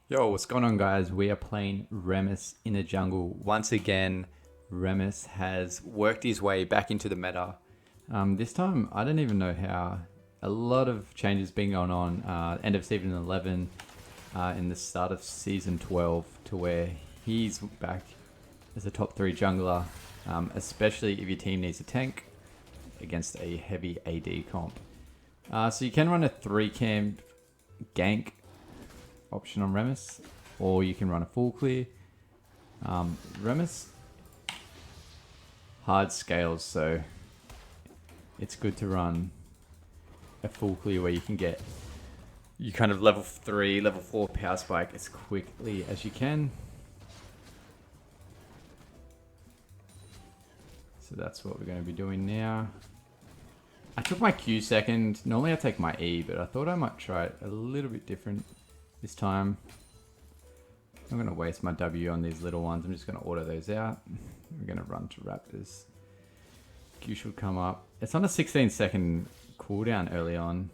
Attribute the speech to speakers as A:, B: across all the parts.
A: Yo, what's going on, guys? We are playing Rammus in the jungle. Once again, Rammus has worked his way back into the meta. This time, I don't even know how. A lot of changes been going on. End of season 11, in the start of season 12, to where he's back as a top 3 jungler, especially if your team needs a tank against a heavy AD comp. So you can run a 3-camp gank option on Rammus, or you can run a full clear. Rammus hard scales, so it's good to run a full clear where you can get you kind of level 3, level 4 power spike as quickly as you can. So that's what we're going to be doing now. I took my Q second. Normally I take my E, but I thought I might try it a little bit different this time. I'm going to waste my W on these little ones. I'm just going to auto those out. We're going to run to Raptors. Q should come up. It's on a 16-second cooldown early on.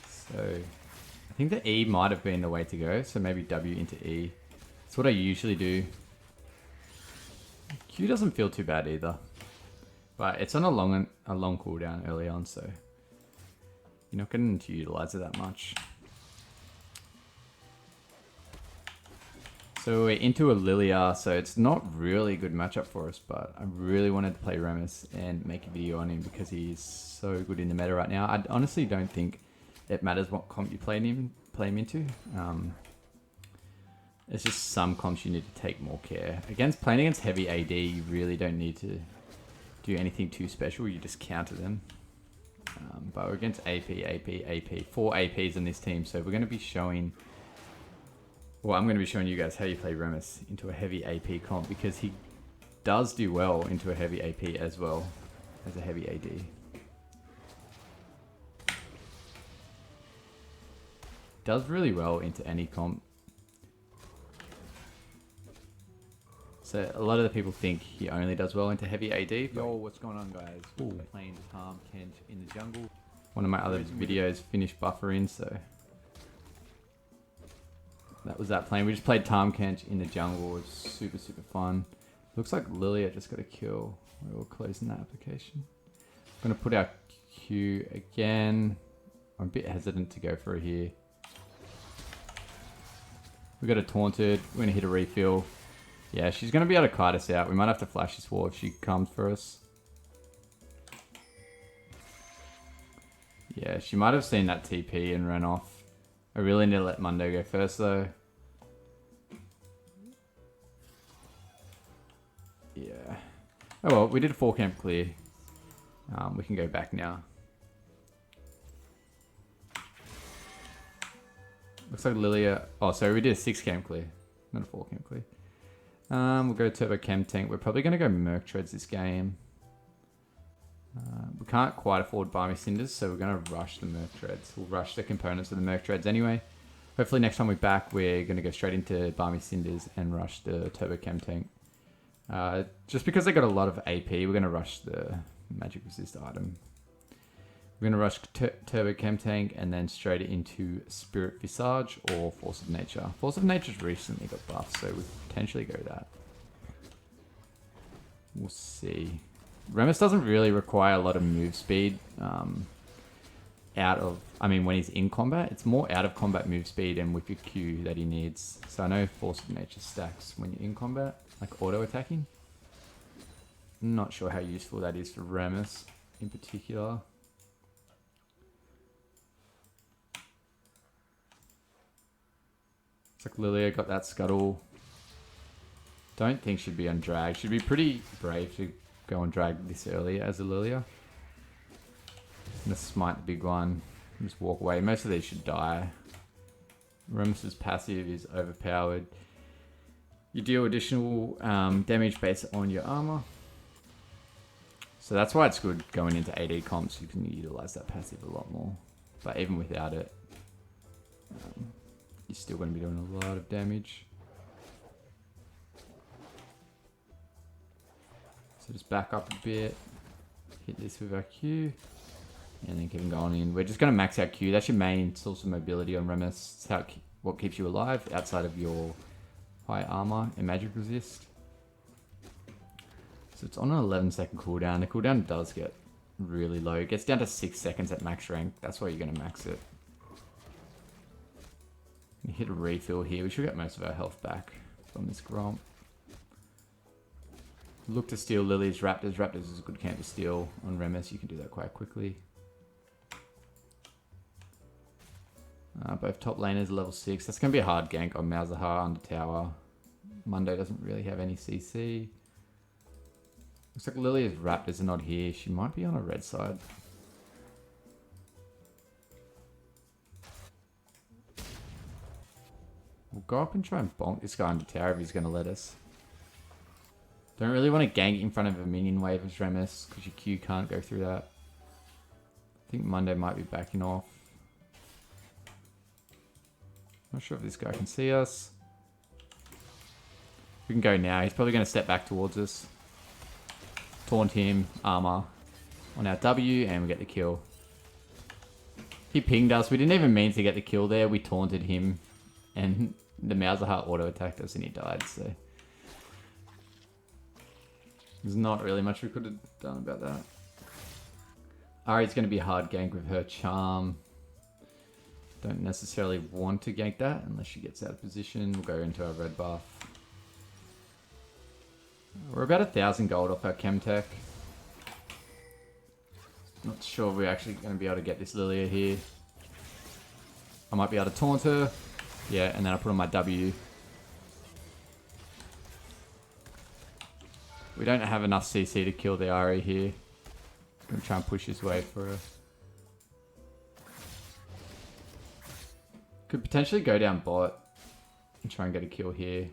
A: So I think the E might have been the way to go. So maybe W into E. That's what I usually do. Q doesn't feel too bad either. But it's on a long cooldown early on, so you're not getting to utilize it that much. So we're into a Lilia, so it's not really a good matchup for us, but I really wanted to play Rammus and make a video on him because he's so good in the meta right now. I honestly don't think it matters what comp you play him into. It's just some comps you need to take more care. Playing against heavy AD, you really don't need to do anything too special, you just counter them. But we're against AP, 4 APs in this team, so we're going to be showing... Well, I'm going to be showing you guys how you play Rammus into a heavy AP comp, because he does do well into a heavy AP as well as a heavy AD. Does really well into any comp. So a lot of the people think he only does well into heavy AD.
B: Yo, what's going on, guys?
A: Ooh.
B: We're playing Tom Kent in the jungle.
A: One of my other videos finished buffering, so that was that playing. We just played Tom Kent in the jungle. It was super, super fun. Looks like Lilia just got a kill. We're all closing that application. I'm going to put our Q again. I'm a bit hesitant to go for it here. We got a taunted. We're going to hit a refill. Yeah, she's going to be able to kite us out. We might have to flash this wall if she comes for us. Yeah, she might have seen that TP and ran off. I really need to let Mundo go first, though. Yeah. Oh well, we did a 4-camp clear. We can go back now. Looks like Lilia... Oh, sorry, we did a 6-camp clear. Not a 4-camp clear. We'll go turbo chemtank. We're probably going to go Merc Treads this game. We can't quite afford Barmy Cinders, so we're going to rush the Merc Treads. We'll rush the components of the Merc Treads anyway. Hopefully next time we're back, we're going to go straight into Barmy Cinders and rush the turbo chemtank. Just because they got a lot of AP, we're going to rush the magic resist item. We're going to rush turbo chemtank and then straight into Spirit Visage or Force of Nature. Force of Nature's recently got buffed, so we'll potentially go that. We'll see. Rammus doesn't really require a lot of move speed when he's in combat. It's more out of combat move speed and with your Q that he needs. So I know Force of Nature stacks when you're in combat, like auto attacking. I'm not sure how useful that is for Rammus in particular. It's like Lilia got that scuttle. Don't think she'd be on drag. She'd be pretty brave to go on drag this early as a Lilia. I'm gonna smite the big one and just walk away. Most of these should die. Rammus's passive is overpowered. You deal additional damage based on your armor. So that's why it's good going into AD comps. You can utilize that passive a lot more. But even without it, you're still going to be doing a lot of damage. So just back up a bit, hit this with our Q, and then keep going in. We're just going to max out Q. That's your main source of mobility on Rammus. It's how it what keeps you alive outside of your high armor and magic resist. So it's on an 11-second cooldown. The cooldown does get really low. It gets down to 6 seconds at max rank. That's why you're going to max it. You hit a refill here. We should get most of our health back from this Gromp. Look to steal Lily's Raptors. Raptors is a good camp to steal on Rammus. You can do that quite quickly. Both top laners level 6. That's going to be a hard gank on Malzahar under tower. Mundo doesn't really have any CC. Looks like Lily's Raptors are not here. She might be on a red side. We'll go up and try and bonk this guy under tower if he's going to let us. Don't really want to gank in front of a minion wave as Rammus because your Q can't go through that. I think Mundo might be backing off. Not sure if this guy can see us. We can go now. He's probably going to step back towards us. Taunt him, armor on our W, and we get the kill. He pinged us. We didn't even mean to get the kill there. We taunted him, and the Malzahar auto-attacked us, and he died, so... There's not really much we could have done about that. Ahri's going to be a hard gank with her charm. Don't necessarily want to gank that unless she gets out of position. We'll go into our red buff. We're about 1,000 gold off our chemtank. Not sure if we're actually going to be able to get this Lilia here. I might be able to taunt her. Yeah, and then I'll put on my W. We don't have enough CC to kill the Ahri here. I'm going to try and push his way for her. Could potentially go down bot and try and get a kill here.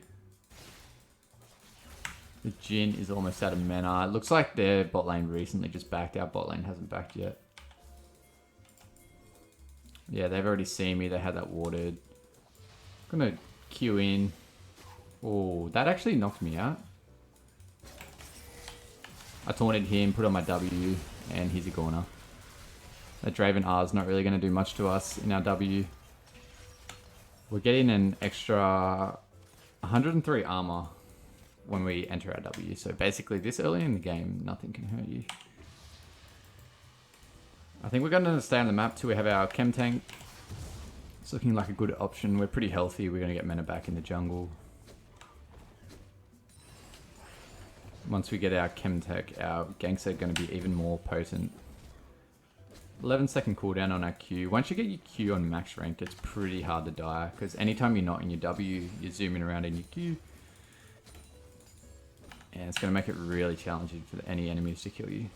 A: The Jhin is almost out of mana. It looks like their bot lane recently just backed. Our bot lane hasn't backed yet. Yeah, they've already seen me. They had that warded. I'm going to queue in. Oh, that actually knocked me out. I taunted him, put on my W, and he's a goner. That Draven R is not really going to do much to us in our W. We're getting an extra 103 armor when we enter our W. So basically this early in the game, nothing can hurt you. I think we're going to stay on the map till we have our chemtank. It's looking like a good option. We're pretty healthy. We're going to get mana back in the jungle. Once we get our chemtank, our ganks are going to be even more potent. 11-second cooldown on our Q. Once you get your Q on max rank, it's pretty hard to die, because anytime you're not in your W, you're zooming around in your Q. And it's going to make it really challenging for any enemies to kill you.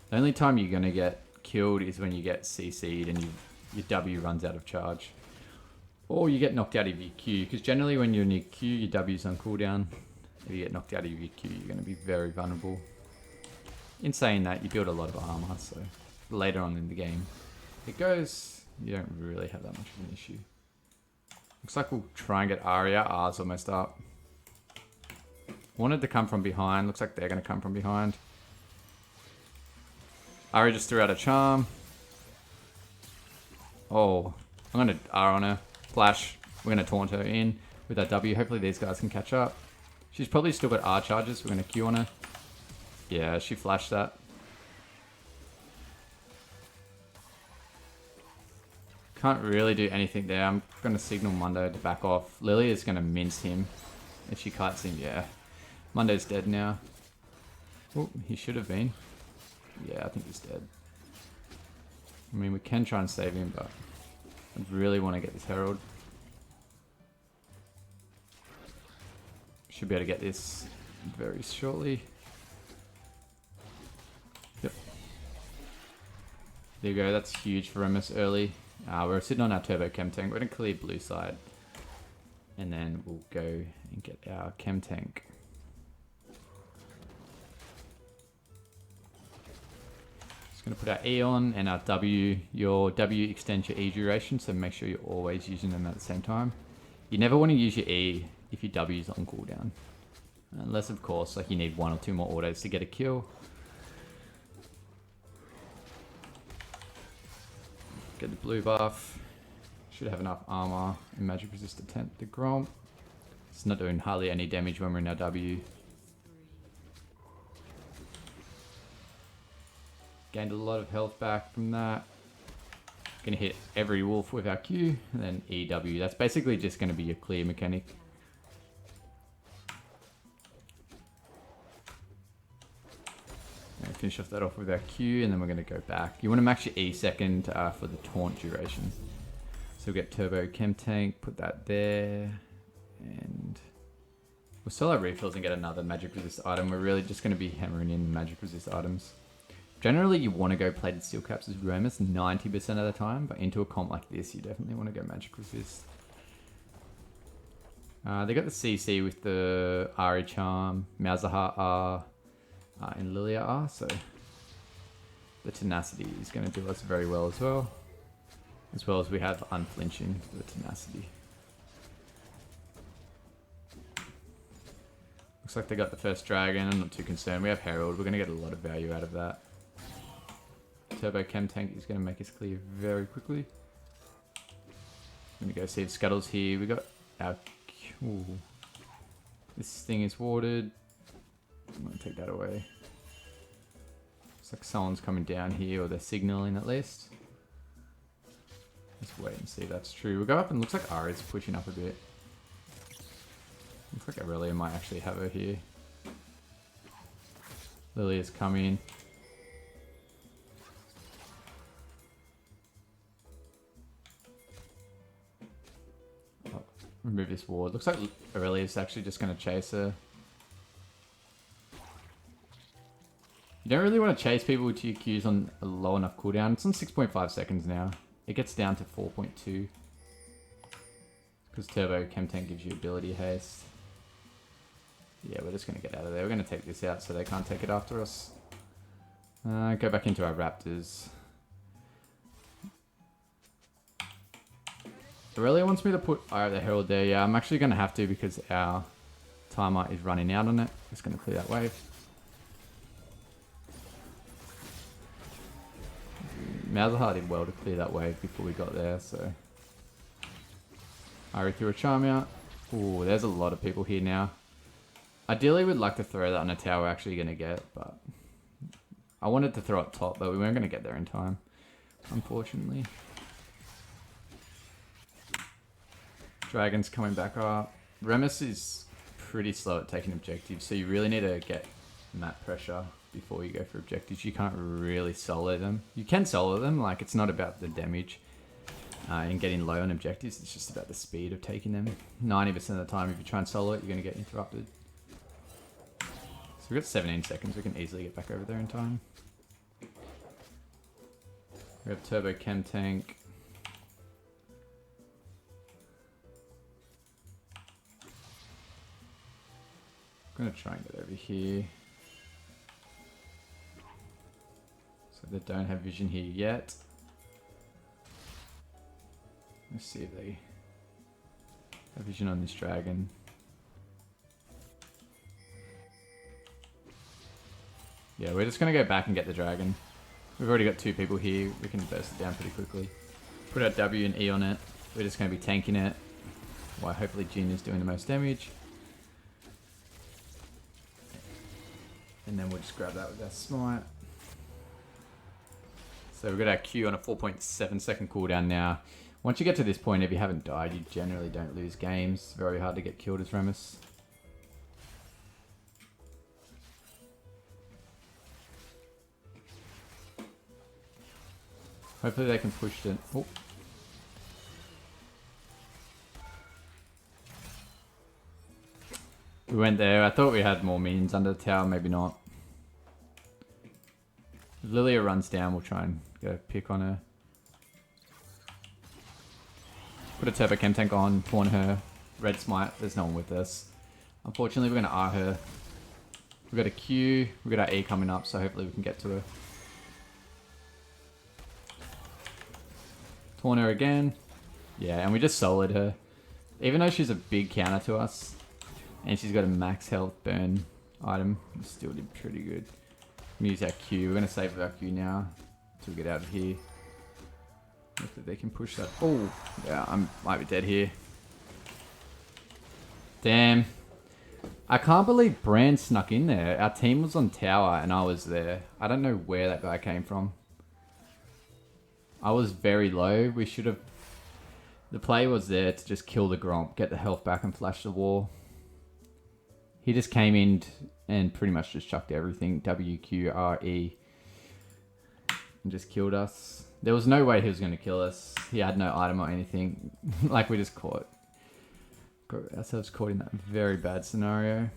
A: The only time you're going to get killed is when you get CC'd and your W runs out of charge. Or you get knocked out of your Q, because generally when you're in your Q, your W's on cooldown. If you get knocked out of your Q, you're going to be very vulnerable. In saying that, you build a lot of armor, so later on in the game it goes, you don't really have that much of an issue. Looks like we'll try and get Arya. R's almost up. Wanted to come from behind. Looks like they're going to come from behind. Arya just threw out a charm. Oh, I'm going to R on her. Flash. We're going to taunt her in with our W. Hopefully these guys can catch up. She's probably still got R charges. We're going to Q on her. Yeah, she flashed that. Can't really do anything there. I'm going to signal Mundo to back off. Lily is going to mince him. If she kites him, yeah. Mundo's dead now. Oh, he should have been. Yeah, I think he's dead. I mean, we can try and save him, but I really want to get this Herald. Should be able to get this very shortly. Yep. There you go. That's huge for Rammus early. We're sitting on our turbo chemtank. We're going to clear blue side. And then we'll go and get our chemtank. Just going to put our E on and our W. Your W extends your E duration, so make sure you're always using them at the same time. You never want to use your E if your W is on cooldown. Unless, of course, like you need 1 or 2 more autos to get a kill. Get the blue buff. Should have enough armor and magic resist attempt to Grom. It's not doing hardly any damage when we're in our W. Gained a lot of health back from that. Gonna hit every wolf with our Q, and then EW. That's basically just gonna be your clear mechanic. Gonna finish off that off with our Q, and then we're gonna go back. You wanna max your E second for the taunt duration. So we'll get turbo chemtank, put that there, and we'll sell our refills and get another magic resist item. We're really just gonna be hammering in magic resist items. Generally, you want to go plated steel caps as Rammus 90% of the time, but into a comp like this, you definitely want to go magic resist. They got the CC with the Ari Charm, Malzahar R, and Lilia R, so the tenacity is going to do us very well as well. As well as we have unflinching for the tenacity. Looks like they got the first dragon. I'm not too concerned. We have Herald. We're going to get a lot of value out of that. Turbo chemtank is going to make us clear very quickly. I'm going to go see if Scuttle's here. We got our... Ooh. This thing is warded. I'm going to take that away. Looks like someone's coming down here, or they're signaling at least. Let's wait and see if that's true. We'll go up and looks like Ari's pushing up a bit. Looks like Aurelia might actually have her here. Lilia's coming. Remove this ward. Looks like Aurelia's actually just going to chase her. You don't really want to chase people with your Qs on a low enough cooldown. It's on 6.5 seconds now. It gets down to 4.2. Because Turbo Chemtank gives you ability haste. Yeah, we're just going to get out of there. We're going to take this out so they can't take it after us. Go back into our Raptors. Aurelia wants me to put the Herald there. Yeah, I'm actually going to have to because our timer is running out on it. Just going to clear that wave. Malzahar did well to clear that wave before we got there, so... Ari threw a charm out. Ooh, there's a lot of people here now. Ideally, we'd like to throw that on a tower we're actually going to get, but... I wanted to throw it top, but we weren't going to get there in time, unfortunately. Dragon's coming back up. Rammus is pretty slow at taking objectives, so you really need to get map pressure before you go for objectives. You can't really solo them. You can solo them, like it's not about the damage and getting low on objectives, it's just about the speed of taking them. 90% of the time if you try and solo it, you're going to get interrupted. So we've got 17 seconds, we can easily get back over there in time. We have Turbo Chemtank. I'm going to try and get over here. So they don't have vision here yet. Let's see if they have vision on this dragon. Yeah, we're just going to go back and get the dragon. We've already got two people here. We can burst it down pretty quickly. Put our W and E on it. We're just going to be tanking it. While hopefully Jin is doing the most damage. And then we'll just grab that with our smite. So we've got our Q on a 4.7 second cooldown now. Once you get to this point, if you haven't died, you generally don't lose games. It's very hard to get killed as Rammus. Hopefully they can push it. Oh. We went there. I thought we had more minions under the tower. Maybe not. If Lilia runs down, we'll try and go pick on her. Put a Turbo Chemtank on, pawn her. Red Smite. There's no one with us. Unfortunately, we're going to R her. We've got a Q. We've got our E coming up, so hopefully we can get to her. Taunt her again. Yeah, and we just soloed her. Even though she's a big counter to us, and she's got a max health burn item, we still did pretty good. Use our Q. We're going to save our Q now until we get out of here. Hopefully they can push that. Oh, yeah, I might be dead here. Damn. I can't believe Brand snuck in there. Our team was on tower and I was there. I don't know where that guy came from. I was very low. We should have... The play was there to just kill the Gromp, get the health back and flash the wall. He just came in and pretty much just chucked everything. W, Q, R, E. And just killed us. There was no way he was going to kill us. He had no item or anything. Like we just got ourselves caught in that very bad scenario.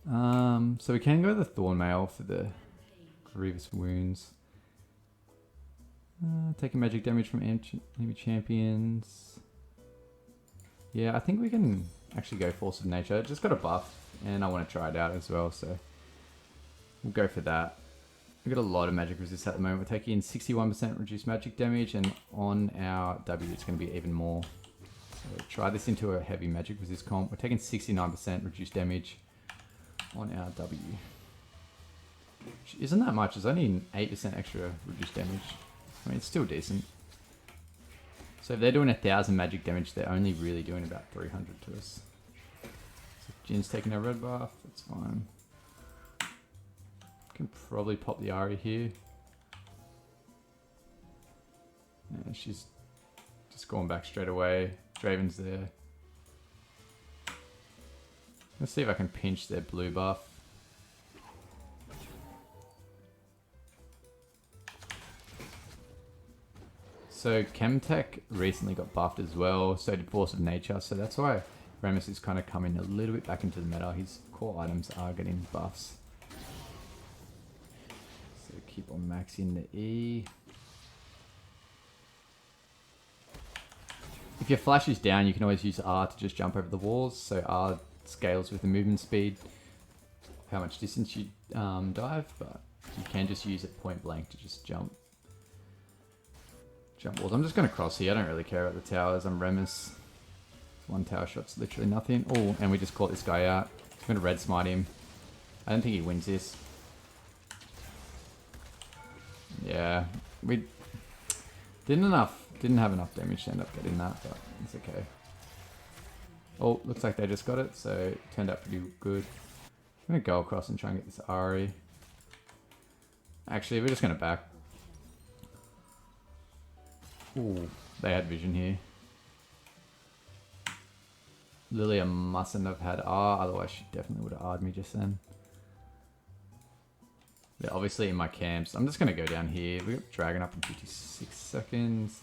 A: So we can go the Thornmail for the grievous wounds. Taking magic damage from enemy champions. Yeah, I think we can actually go Force of Nature. Just got a buff, and I want to try it out as well, so we'll go for that. We've got a lot of magic resist at the moment. We're taking 61% reduced magic damage, and on our W it's going to be even more. So try this into a heavy magic resist comp. We're taking 69% reduced damage on our W. Which isn't that much. It's only an 8% extra reduced damage. I mean, it's still decent. So if they're doing 1,000 magic damage, they're only really doing about 300 to us. So Jin's taking a red buff. That's fine. Can probably pop the Ari here. Yeah, she's just going back straight away. Draven's there. Let's see if I can pinch their blue buff. So chemtank recently got buffed as well, so did Force of Nature, so that's why Rammus is kind of coming a little bit back into the meta. His core items are getting buffs. So keep on maxing the E. If your flash is down, you can always use R to just jump over the walls, so R scales with the movement speed, how much distance you dive, but you can just use it point blank to just jump walls. I'm just going to cross here. I don't really care about the towers. I'm Rammus. One tower shot's literally nothing. Oh, and we just caught this guy out. I'm going to red smite him. I don't think he wins this. Yeah, we didn't have enough damage to end up getting that, but it's okay. Oh, looks like they just got it, so it turned out pretty good. I'm going to go across and try and get this Ari. Actually, we're just going to back. Ooh, they had vision here. Lilia mustn't have had R, otherwise she definitely would have R'd me just then. They're obviously in my camps. I'm just going to go down here. We got Dragon up in 56 seconds.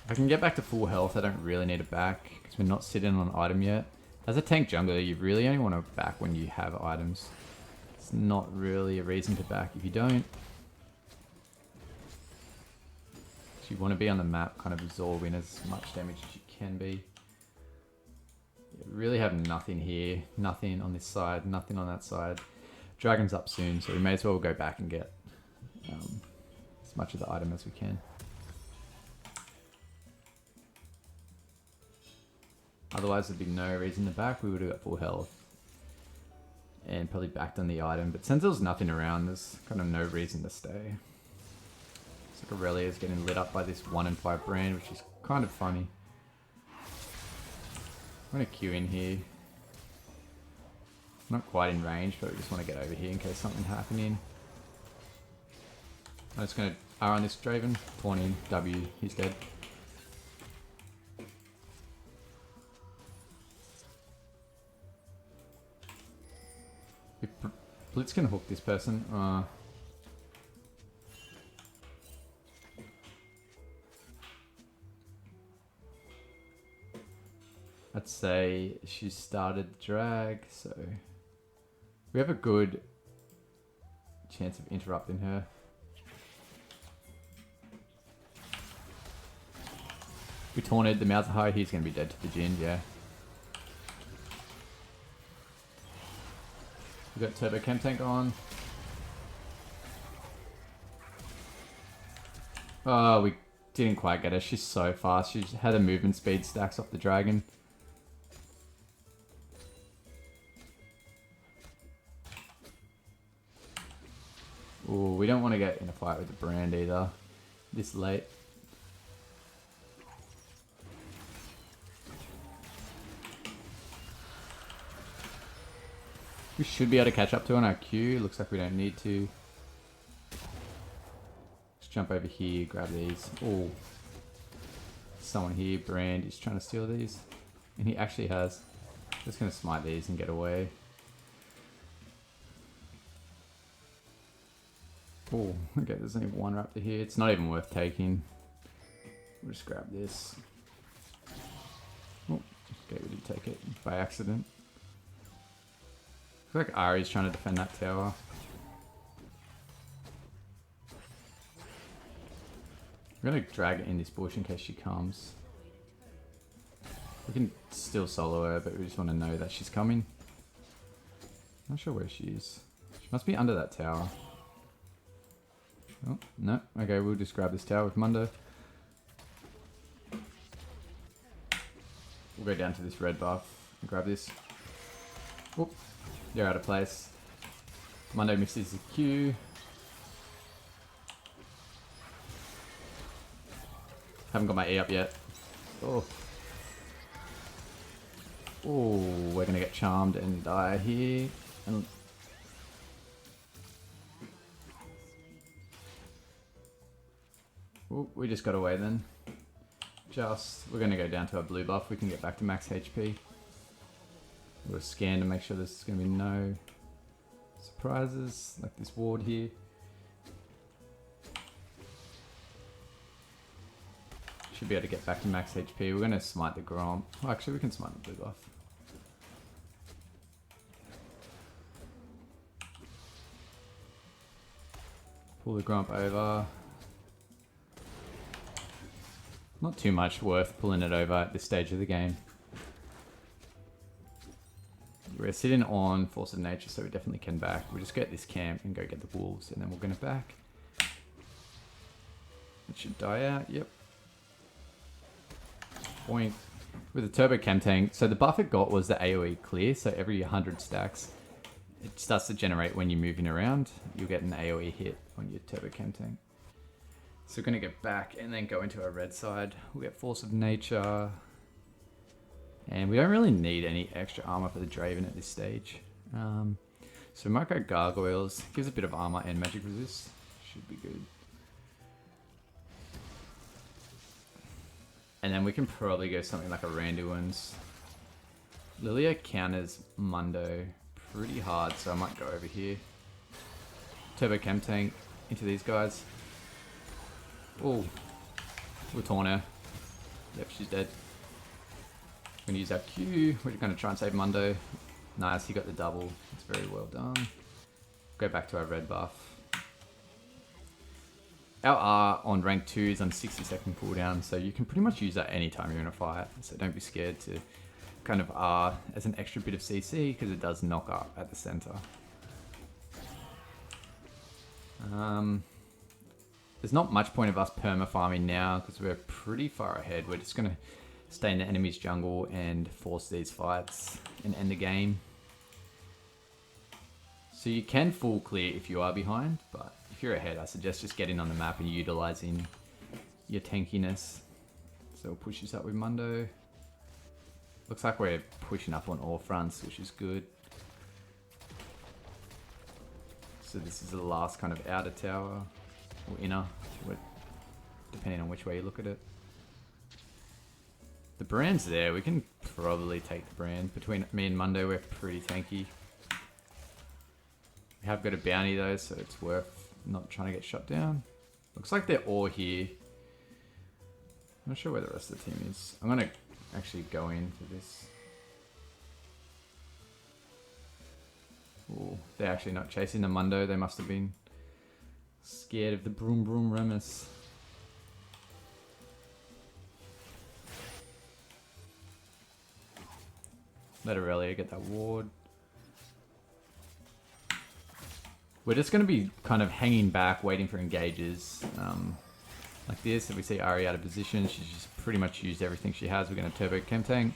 A: If I can get back to full health, I don't really need a back because we're not sitting on an item yet. As a tank jungler, you really only want to back when you have items. It's not really a reason to back if you don't. You want to be on the map, kind of absorbing as much damage as you can be. You really have nothing here, nothing on this side, nothing on that side. Dragon's up soon, so we may as well go back and get as much of the item as we can. Otherwise there'd be no reason to back. We would have got full health and probably backed on the item, but since there's nothing around, there's kind of no reason to stay. Aurelia is getting lit up by this 1 in 5 brand, which is kind of funny. I'm going to queue in here. Not quite in range, but I just want to get over here in case something's happening. I'm just going to R on this Draven. Pawn in, W, he's dead. If Blitz can hook this person. I'd say she started the drag, so we have a good chance of interrupting her. We taunted, the mouths are high, he's going to be dead to the Jin, yeah. We got Turbo Chemtank on. Oh, we didn't quite get her. She's so fast. She had a movement speed stacks off the dragon. Ooh, we don't want to get in a fight with the brand either. This late. We should be able to catch up to on our Q. Looks like we don't need to. Let's jump over here, grab these. Oh, someone here, Brand, is trying to steal these. And he actually has. Just going to smite these and get away. Oh, okay, there's only one raptor here. It's not even worth taking. We'll just grab this. Oh, okay, we did take it by accident. Looks like Ari's trying to defend that tower. I'm gonna drag it in this bush in case she comes. We can still solo her, but we just want to know that she's coming. Not sure where she is. She must be under that tower. Oh, no. Okay, we'll just grab this tower with Mundo. We'll go down to this red buff and grab this. Whoop. You're out of place. Mundo misses the Q. Haven't got my E up yet. Oh. Oh, we're gonna get charmed and die here. And oh, we just got away then. We're gonna go down to our blue buff. We can get back to max HP. We'll scan to make sure there's gonna be no surprises, like this ward here. Should be able to get back to max HP. We're gonna smite the Gromp. Oh, actually, we can smite the blue buff. Pull the Gromp over. Not too much worth pulling it over at this stage of the game. We're sitting on Force of Nature, so we definitely can back. We'll just get this camp and go get the wolves, and then we're going to back. It should die out, yep. Point. With the turbo chemtank, so the buff it got was the AoE clear, so every 100 stacks, it starts to generate when you're moving around. You'll get an AoE hit on your turbo chemtank. So we're going to get back and then go into our red side. We'll get Force of Nature. And we don't really need any extra armor for the Draven at this stage. So we might go Gargoyles. Gives a bit of armor and magic resist. Should be good. And then we can probably go something like a Randuin's. Lilia counters Mundo pretty hard, so I might go over here. Turbo Chemtank into these guys. Oh, we'll taunt her. Yep, she's dead. We're going to use our Q. We're going to try and save Mundo. Nice, he got the double. It's very well done. Go back to our red buff. Our R on rank 2 is on 60-second cooldown, so you can pretty much use that anytime you're in a fight. So don't be scared to kind of R as an extra bit of CC, because it does knock up at the center. There's not much point of us perma-farming now, because we're pretty far ahead. We're just going to stay in the enemy's jungle and force these fights and end the game. So you can full clear if you are behind, but if you're ahead, I suggest just getting on the map and utilizing your tankiness. So we'll push this up with Mundo. Looks like we're pushing up on all fronts, which is good. So this is the last kind of outer tower, or inner, depending on which way you look at it. The brand's there. We can probably take the brand. Between me and Mundo, we're pretty tanky. We have got a bounty though, so it's worth not trying to get shot down. Looks like they're all here. I'm not sure where the rest of the team is. I'm gonna actually go in for this. Oh, they're actually not chasing the Mundo. They must have been scared of the Broom Broom Rammus. Let Aurelia get that ward. We're just going to be kind of hanging back, waiting for engages. Like this, if we see Ari out of position, she's just pretty much used everything she has. We're going to turbo chemtank.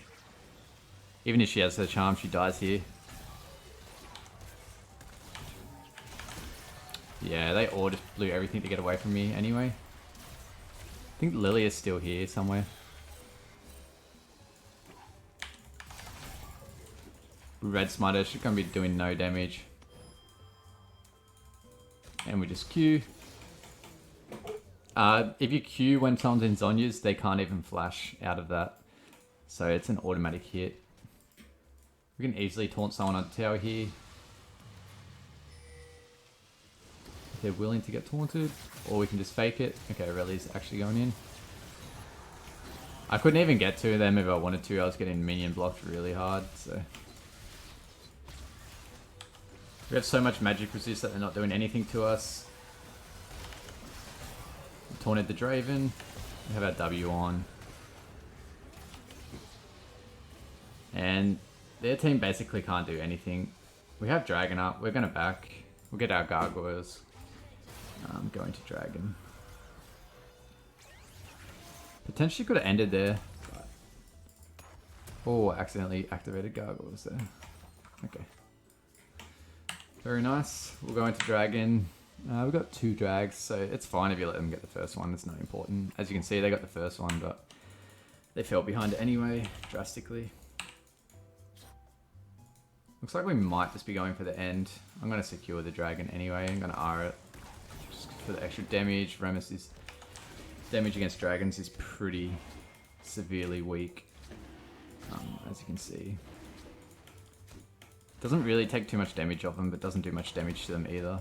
A: Even if she has her charm, she dies here. Yeah, they all just blew everything to get away from me anyway. I think Lily is still here somewhere. Red Smiter should gonna be doing no damage. And we just Q. If you Q when someone's in Zhonya's, they can't even flash out of that. So it's an automatic hit. We can easily taunt someone on tower here. If they're willing to get taunted. Or we can just fake it. Okay, Reli's actually going in. I couldn't even get to them if I wanted to. I was getting minion blocked really hard, so... We have so much magic resist that they're not doing anything to us. We taunted the Draven. We have our W on. And their team basically can't do anything. We have Dragon up. We're going to back. We'll get our Gargoyles. Going to Dragon. Potentially could have ended there. But... Oh, accidentally activated Gargoyles there. Okay. Very nice. We'll go into Dragon. We've got 2 drags, so it's fine if you let them get the first one. It's not important. As you can see, they got the first one, but they fell behind anyway, drastically. Looks like we might just be going for the end. I'm going to secure the Dragon anyway. I'm going to R it. Just for the extra damage. Rammus' damage against dragons is pretty severely weak, as you can see. Doesn't really take too much damage off them, but doesn't do much damage to them either.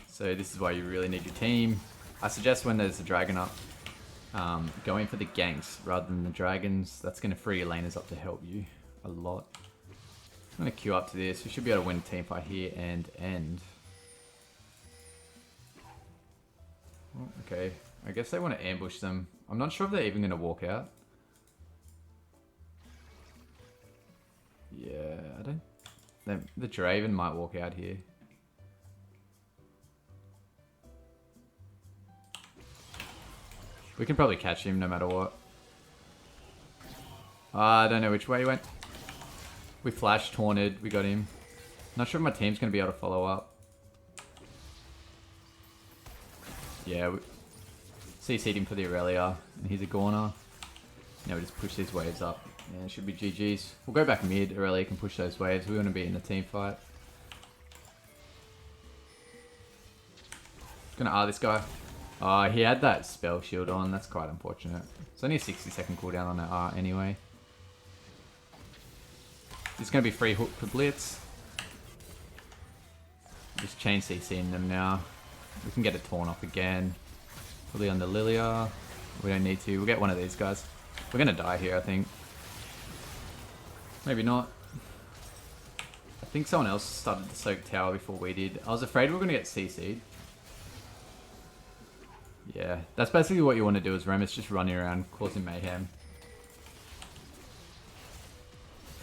A: So this is why you really need your team. I suggest when there's a dragon up, going for the ganks rather than the dragons. That's going to free your laners up to help you a lot. I'm going to queue up to this. We should be able to win a team fight here and end. Oh, okay, I guess they want to ambush them. I'm not sure if they're even going to walk out. Yeah, I don't... The Draven might walk out here. We can probably catch him no matter what. I don't know which way he went. We flash taunted, we got him. Not sure if my team's going to be able to follow up. Yeah, we CC'd him for the Aurelia, and he's a Gorner. Now we just push these waves up. Yeah, it should be GG's. We'll go back mid. Aurelia can push those waves. We want to be in the team fight. Gonna R this guy. Oh, he had that spell shield on. That's quite unfortunate. It's only a 60-second cooldown on that R anyway. It's gonna be free hook for Blitz. Just chain CCing them now. We can get a taunt off again. Probably on the Lilia. We don't need to. We'll get one of these guys. We're gonna die here, I think. Maybe not. I think someone else started to soak tower before we did. I was afraid we were going to get CC'd. Yeah, that's basically what you want to do is Rammus just running around causing mayhem.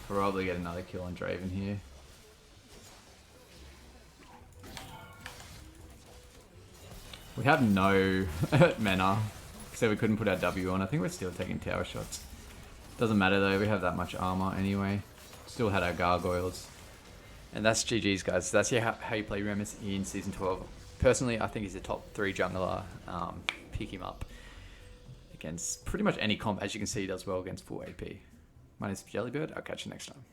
A: Probably get another kill on Draven here. We have no mana, so we couldn't put our W on. I think we're still taking tower shots. Doesn't matter though, we have that much armor anyway. Still had our gargoyles. And that's GG's guys. That's how you play Rammus in Season 12. Personally, I think he's a top 3 jungler. Pick him up against pretty much any comp. As you can see, he does well against full AP. My name is Jellybird. I'll catch you next time.